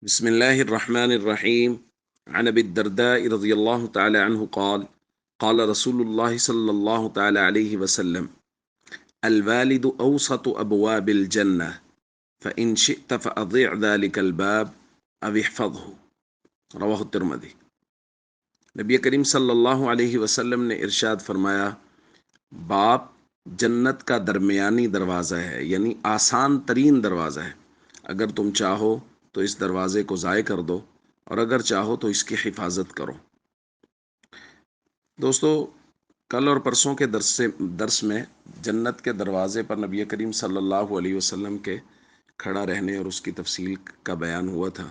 بسم الله الرحمن الرحيم. عن أبي الدرداء رضي الله تعالى عنه قال قال رسول الله صلى الله تعالى عليه وسلم: الوالد أوسط أبواب الجنة فإن شئت فأضيع ذلك الباب أو احفظه. رواہ الترمذی۔ نبی کریم صلی اللہ علیہ وسلم نے ارشاد فرمایا، باپ جنت کا درمیانی دروازہ ہے، یعنی آسان ترین دروازہ ہے۔ اگر تم چاہو تو اس دروازے کو ضائع کر دو، اور اگر چاہو تو اس کی حفاظت کرو۔ دوستو، کل اور پرسوں کے درس میں جنت کے دروازے پر نبی کریم صلی اللہ علیہ وسلم کے کھڑا رہنے اور اس کی تفصیل کا بیان ہوا تھا۔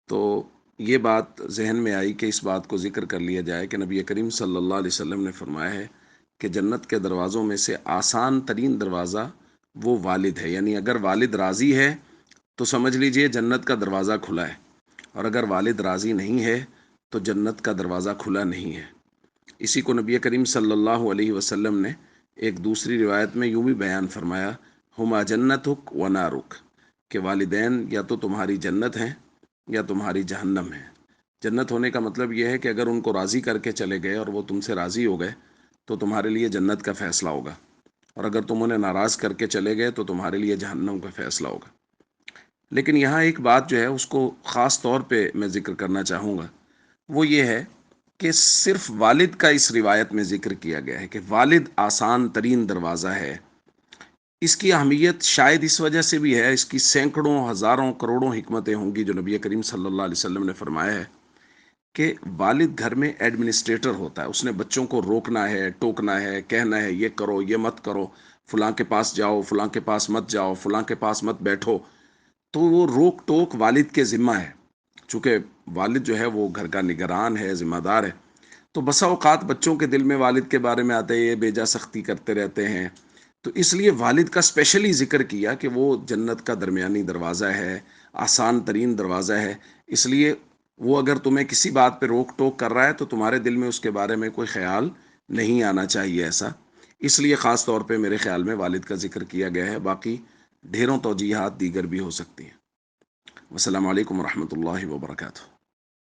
تو یہ بات ذہن میں آئی کہ اس بات کو ذکر کر لیا جائے کہ نبی کریم صلی اللہ علیہ وسلم نے فرمایا ہے کہ جنت کے دروازوں میں سے آسان ترین دروازہ وہ والد ہے، یعنی اگر والد راضی ہے تو سمجھ لیجئے جنت کا دروازہ کھلا ہے، اور اگر والد راضی نہیں ہے تو جنت کا دروازہ کھلا نہیں ہے۔ اسی کو نبی کریم صلی اللہ علیہ وسلم نے ایک دوسری روایت میں یوں بھی بیان فرمایا، ہما جنتک و نارک، کہ والدین یا تو تمہاری جنت ہیں یا تمہاری جہنم ہے۔ جنت ہونے کا مطلب یہ ہے کہ اگر ان کو راضی کر کے چلے گئے اور وہ تم سے راضی ہو گئے تو تمہارے لیے جنت کا فیصلہ ہوگا، اور اگر تم انہیں ناراض کر کے چلے گئے تو تمہارے لیے جہنم کا فیصلہ ہوگا۔ لیکن یہاں ایک بات جو ہے اس کو خاص طور پہ میں ذکر کرنا چاہوں گا، وہ یہ ہے کہ صرف والد کا اس روایت میں ذکر کیا گیا ہے کہ والد آسان ترین دروازہ ہے۔ اس کی اہمیت شاید اس وجہ سے بھی ہے، اس کی سینکڑوں ہزاروں کروڑوں حکمتیں ہوں گی جو نبی کریم صلی اللہ علیہ وسلم نے فرمایا ہے کہ والد گھر میں ایڈمنسٹریٹر ہوتا ہے، اس نے بچوں کو روکنا ہے، ٹوکنا ہے، کہنا ہے یہ کرو یہ مت کرو، فلاں کے پاس جاؤ فلاں کے پاس مت جاؤ، فلاں کے پاس مت بیٹھو۔ تو وہ روک ٹوک والد کے ذمہ ہے، چونکہ والد جو ہے وہ گھر کا نگران ہے، ذمہ دار ہے۔ تو بسا اوقات بچوں کے دل میں والد کے بارے میں آتے یہ بیجا سختی کرتے رہتے ہیں، تو اس لیے والد کا اسپیشلی ذکر کیا کہ وہ جنت کا درمیانی دروازہ ہے، آسان ترین دروازہ ہے۔ اس لیے وہ اگر تمہیں کسی بات پہ روک ٹوک کر رہا ہے تو تمہارے دل میں اس کے بارے میں کوئی خیال نہیں آنا چاہیے ایسا۔ اس لیے خاص طور پہ میرے خیال میں والد کا ذکر کیا گیا ہے، باقی ڈھیروں توجیحات دیگر بھی ہو سکتی ہیں۔ والسلام علیکم ورحمۃ اللہ وبرکاتہ۔